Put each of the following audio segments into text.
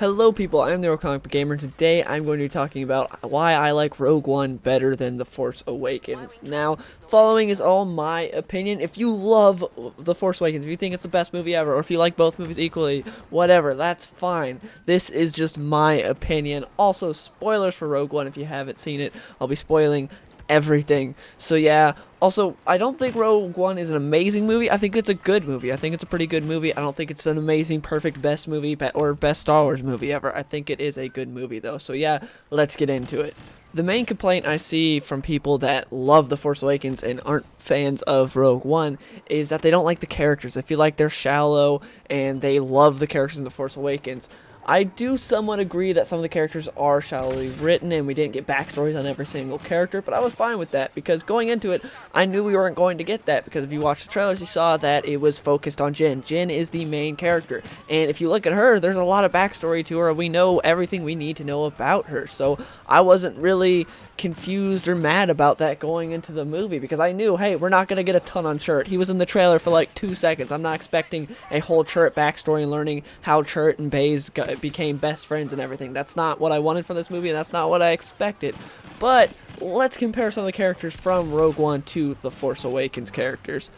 Hello people, I am the Comic Book Gamer. Today I'm going to be talking about why I like Rogue One better than The Force Awakens. Now, following is all my opinion. If you love The Force Awakens, if you think it's the best movie ever, or if you like both movies equally, whatever, that's fine. This is just my opinion. Also, spoilers for Rogue One if you haven't seen it. I'll be spoiling everything. So yeah, also, I don't think Rogue One is an amazing movie. I think it's a good movie. I think it's a pretty good movie. I don't think it's an amazing, perfect, best movie or best Star Wars movie ever. I think it is a good movie though. So yeah, let's get into it. The main complaint I see from people that love The Force Awakens and aren't fans of Rogue One is that they don't like the characters. They feel like they're shallow and they love the characters in The Force Awakens. I do somewhat agree that some of the characters are shallowly written and we didn't get backstories on every single character, but I was fine with that because going into it, I knew we weren't going to get that because if you watched the trailers, you saw that it was focused on Jyn. Jyn is the main character, and if you look at her, there's a lot of backstory to her. We know everything we need to know about her, so I wasn't really confused or mad about that going into the movie because I knew, hey, we're not going to get a ton on Chirrut. He was in the trailer for like 2 seconds. I'm not expecting a whole Chirrut backstory and learning how Chirrut and Baze became best friends and everything. That's not what I wanted from this movie, and that's not what I expected. But let's compare some of the characters from Rogue One to the Force Awakens characters.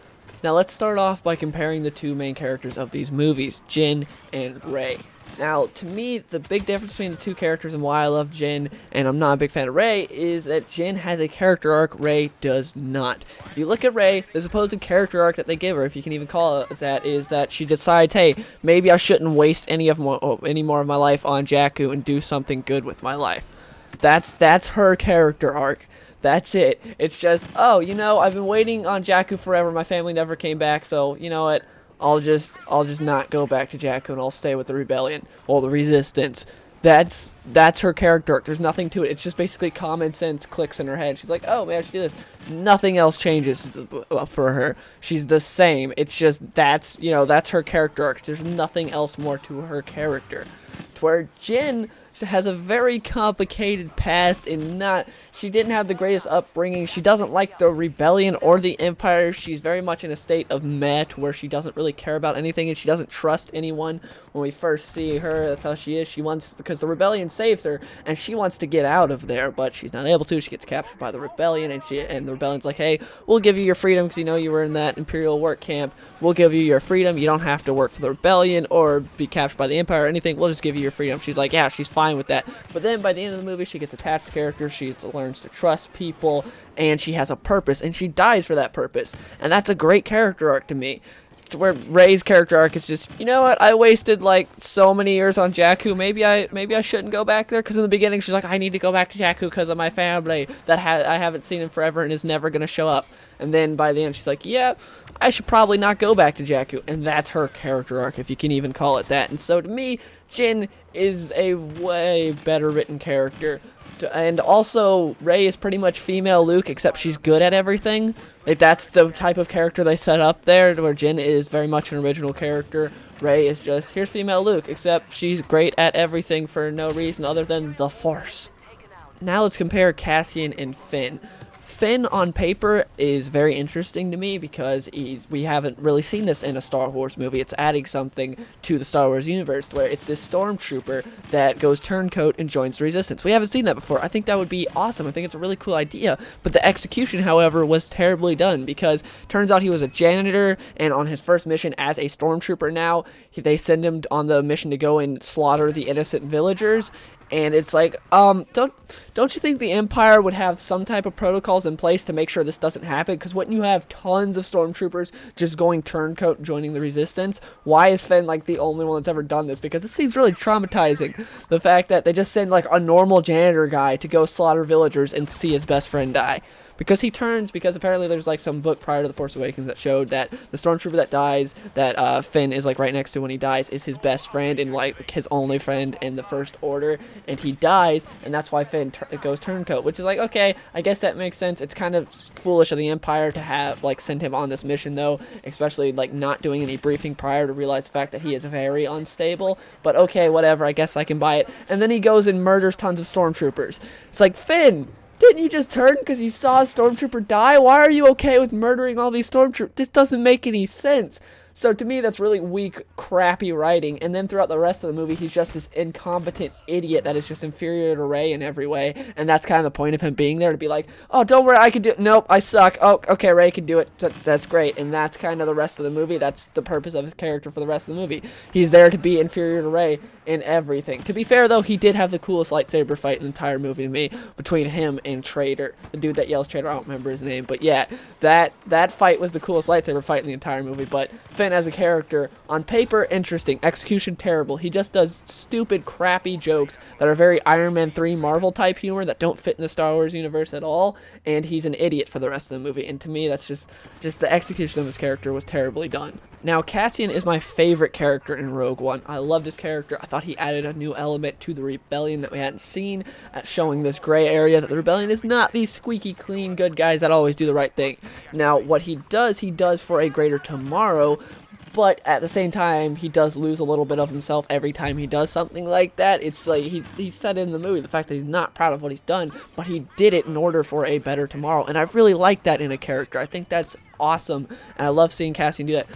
Now let's start off by comparing the two main characters of these movies, Jyn and Rey. Now, to me, the big difference between the two characters and why I love Jyn and I'm not a big fan of Rey is that Jyn has a character arc, Rey does not. If you look at Rey, the supposed character arc that they give her, if you can even call it that, is that she decides, hey, maybe I shouldn't waste any more of my life on Jakku and do something good with my life. That's her character arc. That's it. It's just, oh, you know, I've been waiting on Jakku forever. My family never came back, so you know what? I'll just not go back to Jakku and I'll stay with the rebellion or the resistance. That's her character arc. There's nothing to it. It's just basically common sense clicks in her head. She's like, oh, maybe I should do this. Nothing else changes for her. She's the same. It's just that's her character arc. There's nothing else more to her character. To where Jyn has a very complicated past and she didn't have the greatest upbringing. She doesn't like the rebellion or the empire. She's very much in a state of meh where she doesn't really care about anything and she doesn't trust anyone. When we first see her, that's how she is. She wants, because the rebellion saves her and she wants to get out of there, but she's not able to. She gets captured by the rebellion and the rebellion's like, hey, we'll give you your freedom because you know you were in that imperial work camp. We'll give you your freedom. You don't have to work for the rebellion or be captured by the empire or anything. We'll just give you your freedom. She's like, yeah, she's fine with that. But then by the end of the movie, she gets attached to characters. She learns to trust people, and she has a purpose, and she dies for that purpose. And that's a great character arc to me. To where Rey's character arc is just, you know what, I wasted like so many years on Jakku. Maybe I shouldn't go back there, because in the beginning she's like, I need to go back to Jakku because of my family that I haven't seen in forever and is never gonna show up. And then by the end she's like, yeah, I should probably not go back to Jakku. And that's her character arc, if you can even call it that. And so to me, Jyn is a way better written character. And also, Rey is pretty much female Luke, except she's good at everything. Like, that's the type of character they set up there, where Jyn is very much an original character. Rey is just, here's female Luke, except she's great at everything for no reason other than the Force. Now let's compare Cassian and Finn. Finn on paper is very interesting to me because we haven't really seen this in a Star Wars movie. It's adding something to the Star Wars universe where it's this stormtrooper that goes turncoat and joins the Resistance. We haven't seen that before. I think that would be awesome. I think it's a really cool idea. But the execution, however, was terribly done because turns out he was a janitor, and on his first mission as a stormtrooper now, they send him on the mission to go and slaughter the innocent villagers. And it's like, don't you think the Empire would have some type of protocols in place to make sure this doesn't happen? Because wouldn't you have tons of stormtroopers just going turncoat and joining the Resistance? Why is Finn like the only one that's ever done this? Because it seems really traumatizing. The fact that they just send like a normal janitor guy to go slaughter villagers and see his best friend die. Because apparently there's like some book prior to The Force Awakens that showed that the stormtrooper that dies, that Finn is like right next to when he dies, is his best friend and like his only friend in the First Order, and he dies, and that's why Finn goes turncoat, which is like, okay, I guess that makes sense. It's kind of foolish of the Empire to have like send him on this mission though, especially like not doing any briefing prior to realize the fact that he is very unstable, but okay, whatever, I guess I can buy it. And then he goes and murders tons of stormtroopers. It's like, Finn, didn't you just turn because you saw a stormtrooper die? Why are you okay with murdering all these stormtroopers? This doesn't make any sense. So to me, that's really weak, crappy writing. And then throughout the rest of the movie, he's just this incompetent idiot that is just inferior to Rey in every way. And that's kind of the point of him being there, to be like, oh, don't worry, I can do it. Nope, I suck. Oh, okay, Rey can do it. That's great. And that's kind of the rest of the movie. That's the purpose of his character for the rest of the movie. He's there to be inferior to Rey in everything. To be fair, though, he did have the coolest lightsaber fight in the entire movie to me, between him and Trader, the dude that yells Trader. I don't remember his name, but yeah, that fight was the coolest lightsaber fight in the entire movie. But Finn as a character, on paper, interesting, execution terrible. He just does stupid, crappy jokes that are very Iron Man 3 Marvel type humor that don't fit in the Star Wars universe at all, and he's an idiot for the rest of the movie. And to me, that's just the execution of his character was terribly done. Now, Cassian is my favorite character in Rogue One. I loved his character. I thought he added a new element to the rebellion that we hadn't seen, showing this gray area that the rebellion is not these squeaky clean good guys that always do the right thing. Now, what he does for a greater tomorrow, but at the same time, he does lose a little bit of himself every time he does something like that. It's like he said in the movie, the fact that he's not proud of what he's done, but he did it in order for a better tomorrow. And I really like that in a character. I think that's awesome, and I love seeing Cassian do that.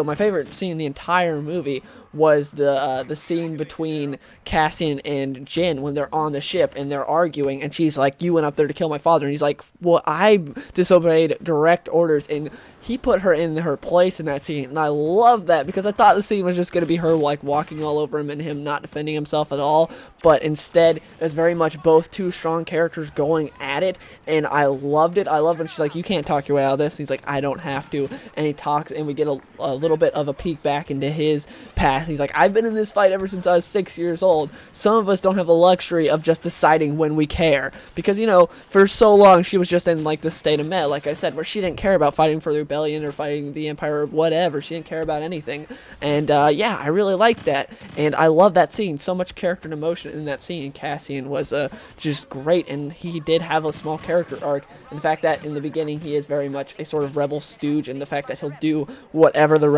My favorite scene in the entire movie was the scene between Cassian and Jyn when they're on the ship and they're arguing, and she's like, you went up there to kill my father, and he's like, well, I disobeyed direct orders, and he put her in her place in that scene. And I love that, because I thought the scene was just going to be her like walking all over him and him not defending himself at all, but instead it was very much both two strong characters going at it, and I loved it. I love when she's like, you can't talk your way out of this, and he's like, I don't have to, and he talks, and we get a little bit of a peek back into his past. He's like, I've been in this fight ever since I was 6 years old. Some of us don't have the luxury of just deciding when we care, because, you know, for so long she was just in like this state of meh, like I said, where she didn't care about fighting for the rebellion or fighting the Empire or whatever. She didn't care about anything. And yeah, I really like that, and I love that scene. So much character and emotion in that scene. Cassian was just great, and he did have a small character arc, and the fact that in the beginning he is very much a sort of rebel stooge, and the fact that he'll do whatever the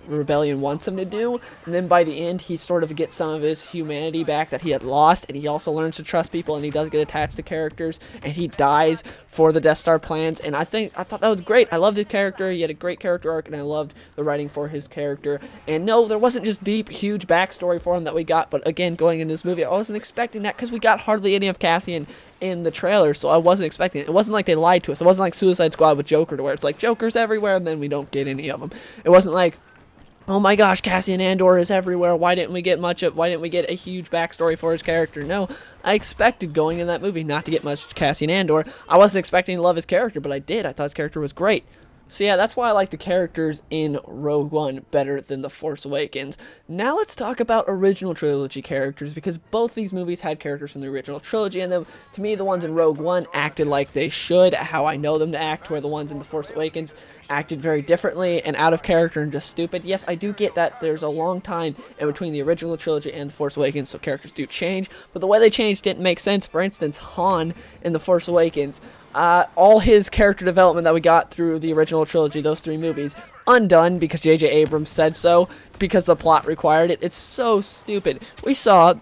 rebellion wants him to do, and then by the end he sort of gets some of his humanity back that he had lost, and he also learns to trust people, and he does get attached to characters, and he dies for the Death Star plans. And I thought that was great. I loved his character. He had a great character arc, and I loved the writing for his character. And no, there wasn't just deep, huge backstory for him that we got, but again, going into this movie, I wasn't expecting that, because we got hardly any of Cassian in the trailer, so I wasn't expecting it. It wasn't like they lied to us. It wasn't like Suicide Squad with Joker, to where it's like Joker's everywhere and then we don't get any of them. It wasn't like, oh my gosh, Cassian Andor is everywhere, why didn't we get a huge backstory for his character? No, I expected going in that movie not to get much Cassian Andor. I wasn't expecting to love his character, but I did. I thought his character was great. So yeah, that's why I like the characters in Rogue One better than The Force Awakens. Now let's talk about original trilogy characters, because both these movies had characters from the original trilogy in them. To me, the ones in Rogue One acted like they should, how I know them to act, where the ones in The Force Awakens acted very differently and out of character and just stupid. Yes, I do get that there's a long time in between the original trilogy and The Force Awakens, so characters do change, but the way they changed didn't make sense. For instance, Han in The Force Awakens, all his character development that we got through the original trilogy, those 3 movies, undone because J.J. Abrams said so, because the plot required it. It's so stupid. We saw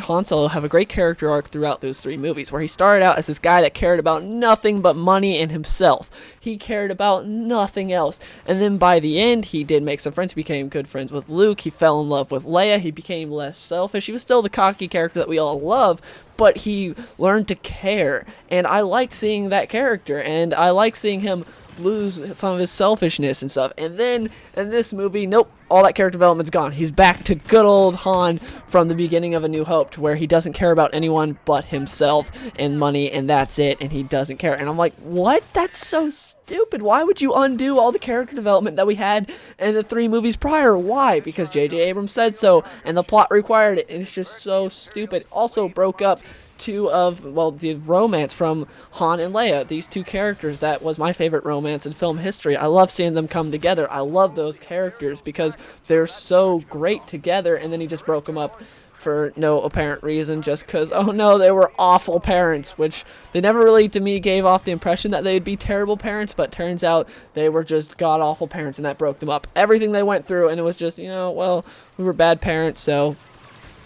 Han Solo have a great character arc throughout those 3 movies, where he started out as this guy that cared about nothing but money and himself. He cared about nothing else. And then by the end, he did make some friends. He became good friends with Luke. He fell in love with Leia. He became less selfish. He was still the cocky character that we all love, but he learned to care. And I liked seeing that character, and I like seeing him lose some of his selfishness and stuff. And then in this movie, nope, all that character development's gone. He's back to good old Han from the beginning of A New Hope, to where he doesn't care about anyone but himself and money, and that's it, and he doesn't care. And I'm like, what? That's so stupid. Why would you undo all the character development that we had in the 3 movies prior? Why? Because J.J. Abrams said so, and the plot required it, and it's just so stupid. Also broke up the romance from Han and Leia, these 2 characters. That was my favorite romance in film history. I love seeing them come together. I love those characters because they're so great together, and then he just broke them up for no apparent reason, just because, oh no, they were awful parents, which they never really, to me, gave off the impression that they'd be terrible parents, but turns out they were just god-awful parents, and that broke them up. Everything they went through, and it was just, well, we were bad parents, so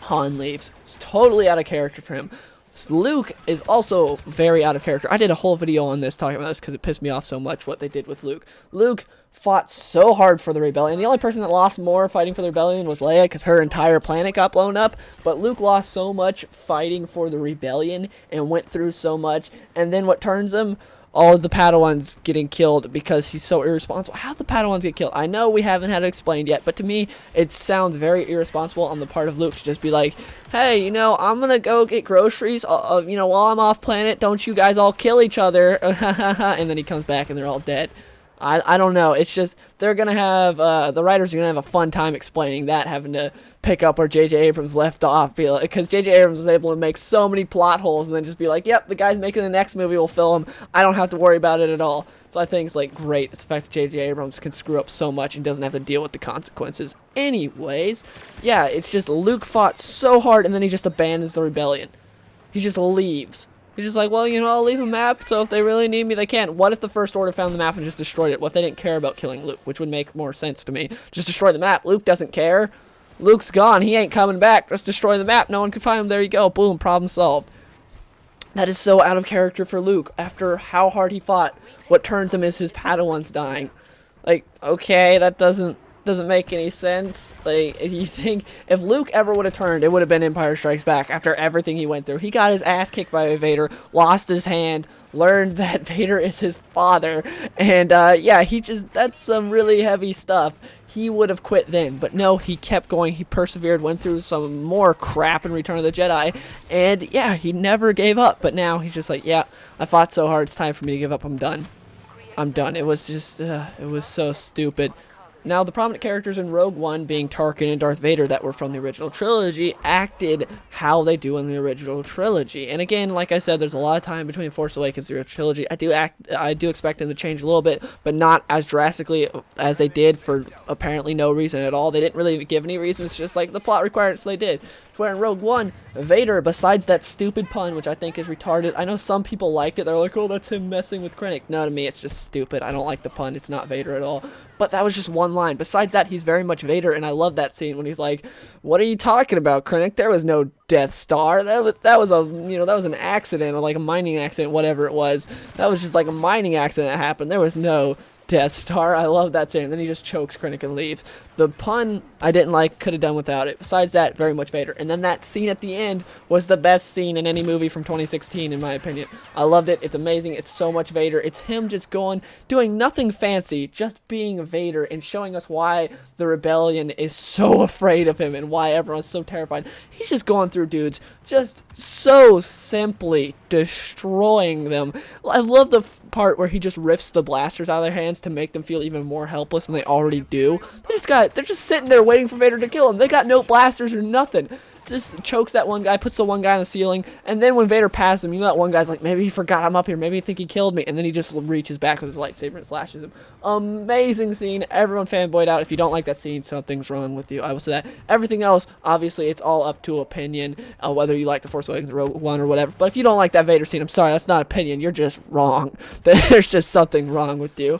Han leaves. It's totally out of character for him. Luke is also very out of character. I did a whole video on this talking about this because it pissed me off so much what they did with Luke. Luke fought so hard for the rebellion. The only person that lost more fighting for the rebellion was Leia because her entire planet got blown up. But Luke lost so much fighting for the rebellion and went through so much. And then what turns him? All of the Padawans getting killed because he's so irresponsible. How did the Padawans get killed? I know we haven't had it explained yet, but to me, it sounds very irresponsible on the part of Luke to just be like, hey, I'm going to go get groceries, while I'm off planet. Don't you guys all kill each other. And then he comes back and they're all dead. I don't know. It's just they're going to have, the writers are going to have a fun time explaining that, having to pick up where J.J. Abrams left off. Because J.J. Abrams was able to make so many plot holes and then just be like, yep, the guys making the next movie will fill them. I don't have to worry about it at all. So I think it's like great. It's the fact that J.J. Abrams can screw up so much and doesn't have to deal with the consequences. Anyways, yeah, it's just Luke fought so hard and then he just abandons the rebellion. He just leaves. He's just like, well, I'll leave a map, so if they really need me, they can. What if the First Order found the map and just destroyed it? What if they didn't care about killing Luke, which would make more sense to me? Just destroy the map. Luke doesn't care. Luke's gone. He ain't coming back. Just destroy the map. No one can find him. There you go. Boom. Problem solved. That is so out of character for Luke. After how hard he fought, what turns him is his Padawans dying. Like, okay, that doesn't make any sense. Like, you think if Luke ever would have turned, it would have been Empire Strikes Back after everything he went through. He got his ass kicked by Vader, lost his hand, learned that Vader is his father, and yeah, that's some really heavy stuff. He would have quit then, but no, he kept going. He persevered, went through some more crap in Return of the Jedi, and yeah, he never gave up. But now he's just like, yeah, I fought so hard, it's time for me to give up. I'm done. It was just, it was so stupid. Now, the prominent characters in Rogue One, being Tarkin and Darth Vader that were from the original trilogy, acted how they do in the original trilogy. And again, like I said, there's a lot of time between Force Awakens and the original trilogy. I do expect them to change a little bit, but not as drastically as they did for apparently no reason at all. They didn't really give any reasons, just like the plot required it, so they did. Where in Rogue One, Vader, besides that stupid pun, which I think is retarded, I know some people liked it. They're like, oh, that's him messing with Krennic. No, to me, it's just stupid. I don't like the pun. It's not Vader at all. But that was just one line. Besides that, he's very much Vader, and I love that scene when he's like, what are you talking about, Krennic? There was no Death Star. That was an accident, or like a mining accident, whatever it was. That was just like a mining accident that happened. There was no Death Star. I love that scene. And then he just chokes Krennic and leaves. The pun I didn't like, could have done without it. Besides that, very much Vader. And then that scene at the end was the best scene in any movie from 2016, in my opinion. I loved it. It's amazing. It's so much Vader. It's him just doing nothing fancy, just being Vader and showing us why the rebellion is so afraid of him and why everyone's so terrified. He's just going through dudes, just so simply destroying them. I love the part where he just rips the blasters out of their hands to make them feel even more helpless than they already do. They're just sitting there waiting for Vader to kill them. They got no blasters or nothing. Just chokes that one guy, puts the one guy on the ceiling, and then when Vader passes him, that one guy's like, maybe he forgot I'm up here, maybe he think he killed me, and then he just reaches back with his lightsaber and slashes him. Amazing scene. Everyone fanboyed out. If you don't like that scene, something's wrong with you. I will say that. Everything else, obviously, it's all up to opinion, whether you like the Force Awakens, Rogue One, or whatever. But if you don't like that Vader scene, I'm sorry, that's not opinion. You're just wrong. There's just something wrong with you.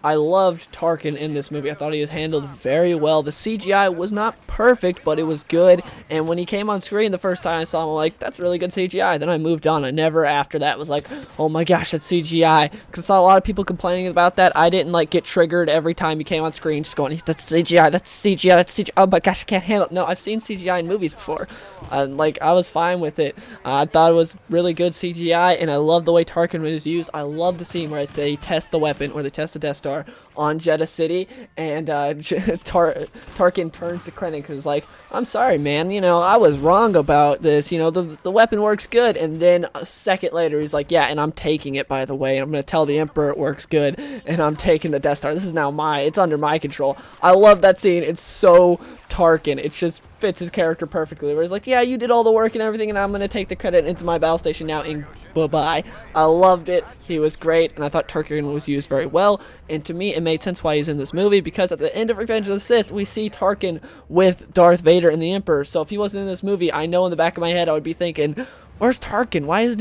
I loved Tarkin in this movie. I thought he was handled very well. The CGI was not perfect, but it was good. And when he came on screen the first time I saw him, I'm like, that's really good CGI. Then I moved on. I never after that was like, oh my gosh, that's CGI. Because I saw a lot of people complaining about that. I didn't get triggered every time he came on screen just going, that's CGI, that's CGI, that's CGI. Oh my gosh, I can't handle it. No, I've seen CGI in movies before. I was fine with it. I thought it was really good CGI, and I love the way Tarkin was used. I love the scene where they test the weapon, or they test the Death Star on Jeddah City, and Tarkin turns to Krennic and is like, I'm sorry, man, I was wrong about this, the weapon works good, and then a second later he's like, yeah, and I'm taking it, by the way, and I'm going to tell the Emperor it works good, and I'm taking the Death Star. This is now it's under my control. I love that scene. It's so Tarkin. It just fits his character perfectly, where he's like, yeah, you did all the work and everything, and I'm going to take the credit into my battle station now, and bye-bye. I loved it. He was great, and I thought Tarkin was used very well, and to me, it made sense why he's in this movie, because at the end of Revenge of the Sith, we see Tarkin with Darth Vader and the Emperor, so if he wasn't in this movie, I know in the back of my head, I would be thinking, where's Tarkin? Why isn't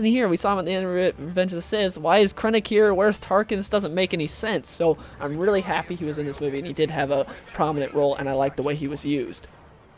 he here? We saw him at the end of Revenge of the Sith. Why is Krennic here? Where's Tarkin? This doesn't make any sense. So I'm really happy he was in this movie, and he did have a prominent role, and I like the way he was used.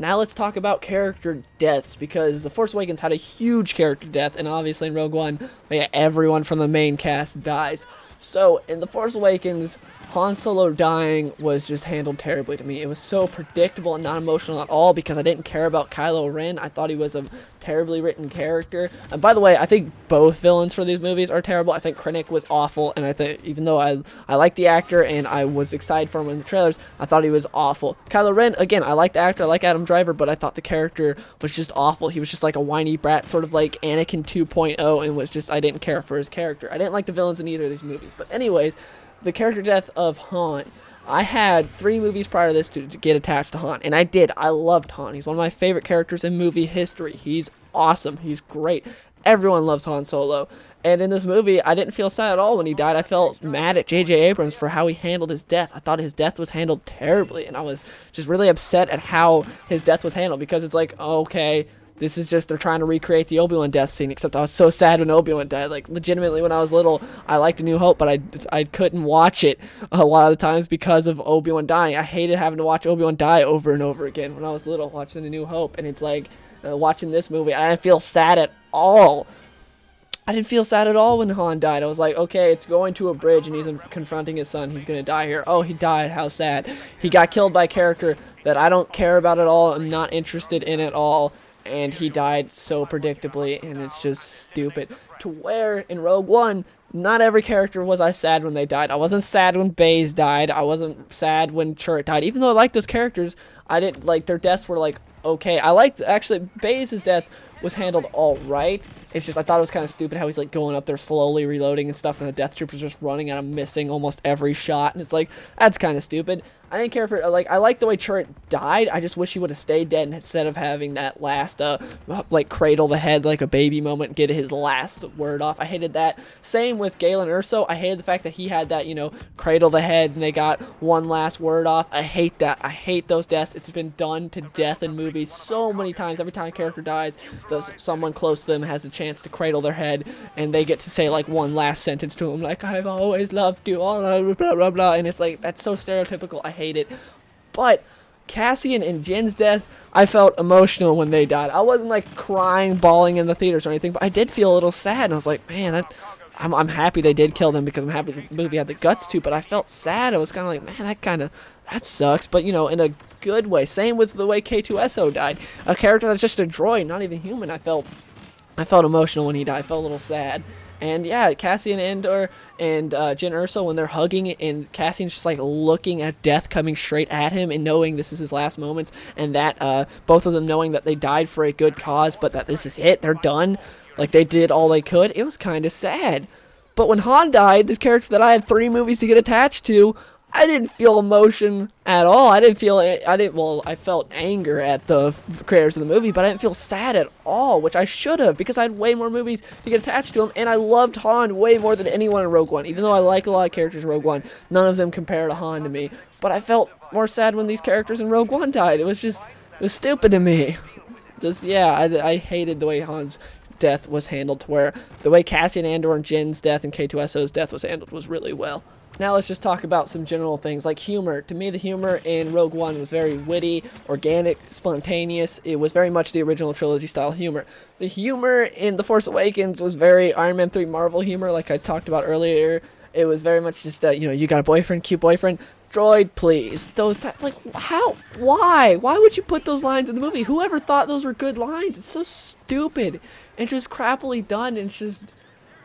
Now let's talk about character deaths, because The Force Awakens had a huge character death, and obviously in Rogue One, everyone from the main cast dies. So in The Force Awakens, Han Solo dying was just handled terribly to me. It was so predictable and not emotional at all, because I didn't care about Kylo Ren. I thought he was a terribly written character. And by the way, I think both villains for these movies are terrible. I think Krennic was awful, and I think, even though I like the actor and I was excited for him in the trailers, I thought he was awful. Kylo Ren, again, I like the actor, I like Adam Driver, but I thought the character was just awful. He was just like a whiny brat, sort of like Anakin 2.0, and was just, I didn't care for his character. I didn't like the villains in either of these movies. But anyways, the character death of Han. I had 3 movies prior to this to get attached to Han, and I did. I loved Han. He's one of my favorite characters in movie history. He's awesome. He's great. Everyone loves Han Solo. And in this movie, I didn't feel sad at all when he died. I felt mad at J.J. Abrams for how he handled his death. I thought his death was handled terribly, and I was just really upset at how his death was handled, because it's like, okay, this is just, they're trying to recreate the Obi-Wan death scene, except I was so sad when Obi-Wan died. Like, legitimately, when I was little, I liked A New Hope, but I couldn't watch it a lot of the times because of Obi-Wan dying. I hated having to watch Obi-Wan die over and over again when I was little, watching A New Hope. And it's like, watching this movie, I didn't feel sad at all. I didn't feel sad at all when Han died. I was like, okay, it's going to a bridge and he's confronting his son. He's going to die here. Oh, he died. How sad. He got killed by a character that I don't care about at all. I'm not interested in at all. And he died so predictably, and it's just stupid. To where, in Rogue One, not every character was I sad when they died. I wasn't sad when Baze died. I wasn't sad when Chirrut died. Even though I liked those characters, I didn't, like, their deaths were, like, okay. I liked, actually, Baze's death was handled alright. It's just, I thought it was kind of stupid how he's, like, going up there slowly reloading and stuff, and the Death Troopers just running at him, missing almost every shot, and it's like, that's kind of stupid. I didn't care for, like, I like the way Chirrut died. I just wish he would have stayed dead instead of having that last, like, cradle the head like a baby moment and get his last word off. I hated that. Same with Galen Erso. I hated the fact that he had that, you know, cradle the head and they got one last word off. I hate that. I hate those deaths. It's been done to death in movies so many times. Every time a character dies, someone close to them has a chance to cradle their head and they get to say, like, one last sentence to him, like, I've always loved you, all blah, blah, blah. And it's like, that's so stereotypical. I hate it. But Cassian and Jin's death, I felt emotional when they died. I wasn't like crying, bawling in the theaters or anything, but I did feel a little sad, and I was like, man, I'm happy they did kill them, because I'm happy the movie had the guts to, but I felt sad. I was kind of like, man, that sucks, but, you know, in a good way. Same with the way K2SO died. A character that's just a droid, not even human. I felt emotional when he died. I felt a little sad. And yeah, Cassian Andor and Jyn Erso, when they're hugging, and Cassian's just like looking at death coming straight at him and knowing this is his last moments, and that both of them knowing that they died for a good cause, but that this is it, they're done, like they did all they could, it was kind of sad. But when Han died, this character that I had 3 movies to get attached to, I didn't feel emotion at all. I felt anger at the creators of the movie, but I didn't feel sad at all, which I should have, because I had way more movies to get attached to him, and I loved Han way more than anyone in Rogue One. Even though I like a lot of characters in Rogue One, none of them compare to Han to me. But I felt more sad when these characters in Rogue One died. It was stupid to me. I hated the way Han's death was handled, to where the way Cassian Andor and Jin's death and K2SO's death was handled was really well. Now let's just talk about some general things like humor. To me, the humor in Rogue One was very witty, organic, spontaneous. It was very much the original trilogy style humor. The humor in The Force Awakens was very Iron Man 3 Marvel humor, like I talked about earlier. It was very much just, you got a boyfriend, cute boyfriend, droid, please. Those type, like, how? Why? Why would you put those lines in the movie? Whoever thought those were good lines? It's so stupid and just crappily done. And it's just,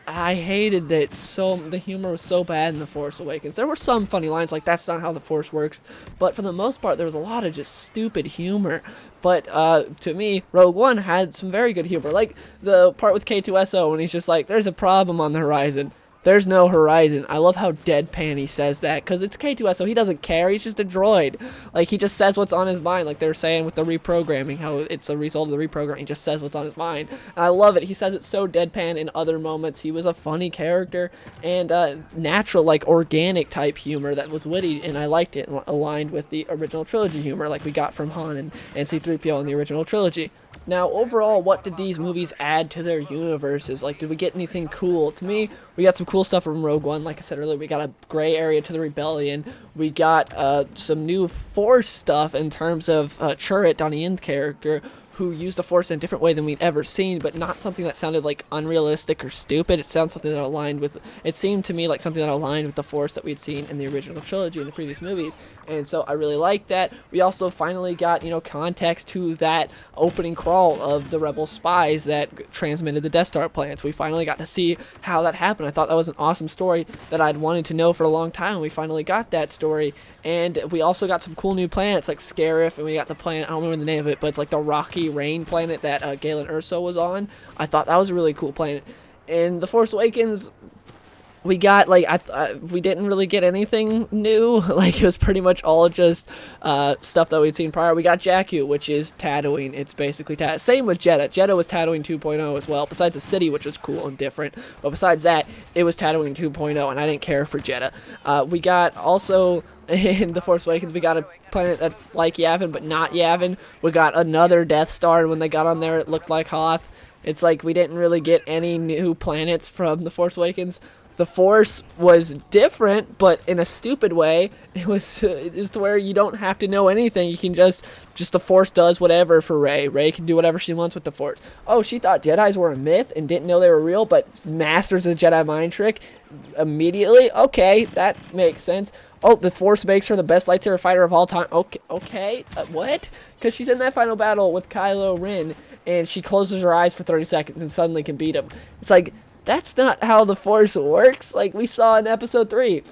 I hated that. The humor was so bad in The Force Awakens. There were some funny lines, like, that's not how the Force works, but for the most part, there was a lot of just stupid humor. But to me, Rogue One had some very good humor, like the part with K2SO when he's just like, there's a problem on the horizon. There's no horizon. I love how deadpan he says that, because it's K2SO. He doesn't care. He's just a droid. Like, he just says what's on his mind, like they're saying with the reprogramming, how it's a result of the reprogramming. He just says what's on his mind. And I love it. He says it so deadpan in other moments. He was a funny character and natural, like, organic type humor that was witty, and I liked it, aligned with the original trilogy humor like we got from Han and C-3PO in the original trilogy. Now, overall, what did these movies add to their universes? Like, did we get anything cool? To me, we got some cool stuff from Rogue One. Like I said earlier, we got a gray area to the Rebellion. We got some new Force stuff in terms of Chirrut, Donnie Yen's character, who used the Force in a different way than we'd ever seen, but not something that sounded like unrealistic or stupid. It sounds something that aligned with, it seemed to me like something that aligned with the Force that we'd seen in the original trilogy in the previous movies, and so I really liked that. We also finally got, context to that opening crawl of the Rebel spies that transmitted the Death Star plans. We finally got to see how that happened. I thought that was an awesome story that I'd wanted to know for a long time. We finally got that story, and we also got some cool new planets like Scarif, and we got the planet, I don't remember the name of it, but it's like the rocky rain planet that Galen Erso was on. I thought that was a really cool planet. In The Force Awakens, we got, we didn't really get anything new. Like, it was pretty much all just stuff that we'd seen prior. We got Jakku, which is Tatooine. It's basically Tatooine. Same with Jeddah. Jeddah was Tatooine 2.0 as well, besides the city, which was cool and different. But besides that, it was Tatooine 2.0, and I didn't care for Jeddah. We got also, in The Force Awakens, we got a planet that's like Yavin, but not Yavin. We got another Death Star, and when they got on there, it looked like Hoth. It's like we didn't really get any new planets from The Force Awakens. The Force was different, but in a stupid way. It was to where you don't have to know anything. You can just the Force does whatever for Rey. Rey can do whatever she wants with the Force. Oh, she thought Jedis were a myth and didn't know they were real, but masters a Jedi mind trick immediately. Okay, that makes sense. Oh, the Force makes her the best lightsaber fighter of all time. Okay, what? Because she's in that final battle with Kylo Ren, and she closes her eyes for 30 seconds and suddenly can beat him. It's like, that's not how the Force works. Like we saw in Episode 3.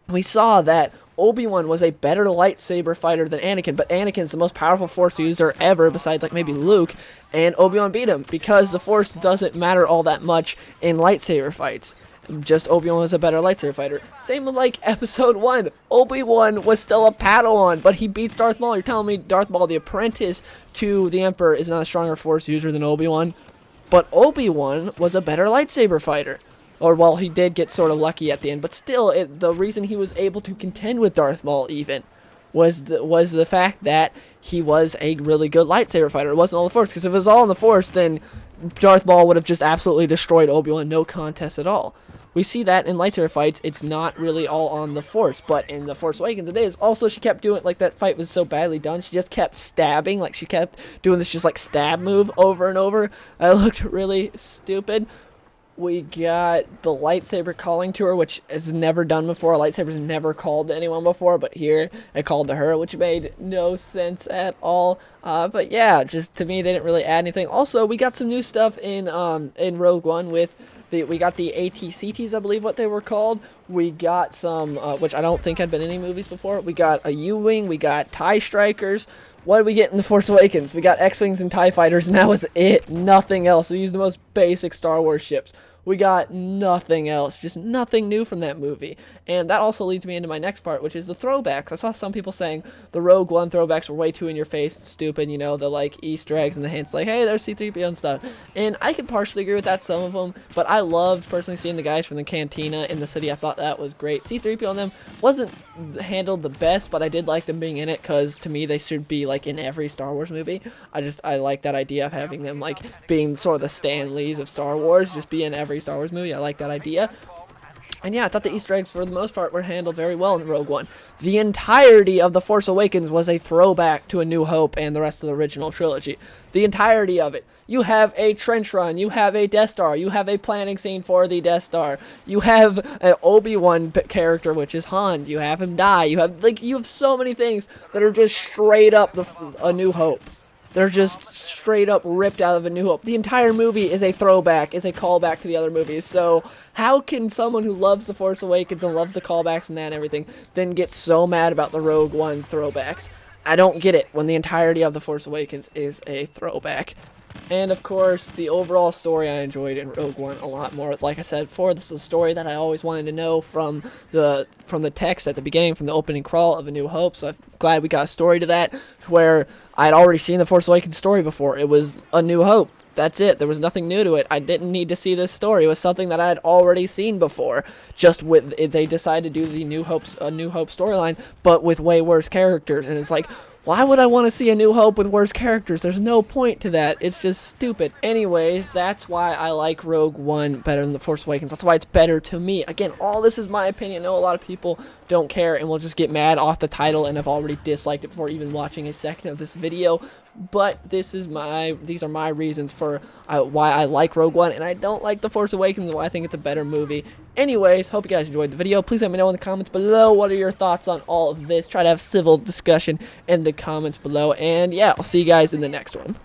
We saw that Obi-Wan was a better lightsaber fighter than Anakin, but Anakin's the most powerful Force user ever, besides like maybe Luke, and Obi-Wan beat him because the Force doesn't matter all that much in lightsaber fights. Just Obi-Wan was a better lightsaber fighter. Same with like Episode 1. Obi-Wan was still a Padawan, but he beats Darth Maul. You're telling me Darth Maul, the apprentice to the Emperor, is not a stronger Force user than Obi-Wan? But Obi-Wan was a better lightsaber fighter. Or, well, he did get sort of lucky at the end, but still, the reason he was able to contend with Darth Maul even was the fact that he was a really good lightsaber fighter. It wasn't all the Force, because if it was all in the Force, then Darth Maul would have just absolutely destroyed Obi-Wan, no contest at all. We see that in lightsaber fights, it's not really all on the Force, but in The Force Awakens it is. Also, she kept doing, like, that fight was so badly done, she just kept stabbing, like, she kept doing this just, like, stab move over and over. It looked really stupid. We got the lightsaber calling to her, which is never done before. A lightsaber's never called to anyone before, but here it called to her, which made no sense at all. But yeah, just to me, they didn't really add anything. Also, we got some new stuff in Rogue One with we got the AT-CTs, I believe what they were called. We got some, which I don't think had been in any movies before. We got a U-Wing. We got TIE Strikers. What did we get in The Force Awakens? We got X-Wings and TIE Fighters, and that was it. Nothing else. They used the most basic Star Wars ships. We got nothing else, just nothing new from that movie. And that also leads me into my next part, which is the throwbacks. I saw some people saying the Rogue One throwbacks were way too in your face, stupid, the like Easter eggs and the hints like, hey, there's C-3PO and stuff. And I could partially agree with that, some of them, but I loved personally seeing the guys from the cantina in the city. I thought that was great. C-3PO and them wasn't handled the best, but I did like them being in it, because to me they should be like in every Star Wars movie. I like that idea of having them like being sort of the Stan Lees of Star Wars, just be in every Star Wars movie. I like that idea. And yeah, I thought the Easter eggs, for the most part, were handled very well in Rogue One. The entirety of The Force Awakens was a throwback to A New Hope and the rest of the original trilogy. The entirety of it. You have a trench run, you have a Death Star, you have a planning scene for the Death Star, you have an Obi-Wan character, which is Han, you have him die, you have so many things that are just straight up A New Hope. They're just straight up ripped out of A New Hope. The entire movie is a throwback, is a callback to the other movies. So how can someone who loves The Force Awakens and loves the callbacks and that and everything then get so mad about the Rogue One throwbacks? I don't get it when the entirety of The Force Awakens is a throwback. And of course, the overall story I enjoyed in Rogue One a lot more. Like I said before, this is a story that I always wanted to know from the text at the beginning, from the opening crawl of A New Hope. So I'm glad we got a story to that, where I'd already seen the Force Awakens story before. It was A New Hope. That's it. There was nothing new to it. I didn't need to see this story. It was something that I had already seen before. Just they decided to do the New Hope storyline, but with way worse characters. And it's like, Why would I want to see A New Hope with worse characters? There's no point to that. It's just stupid. Anyways, that's why I like Rogue One better than The Force Awakens. That's why it's better to me. Again, all this is my opinion. I know a lot of people don't care and will just get mad off the title and have already disliked it before even watching a second of this video. But these are my reasons for why I like Rogue One and I don't like The Force Awakens and why I think it's a better movie. Anyways, hope you guys enjoyed the video. Please let me know in the comments below what are your thoughts on all of this. Try to have civil discussion in the comments below. And yeah, I'll see you guys in the next one.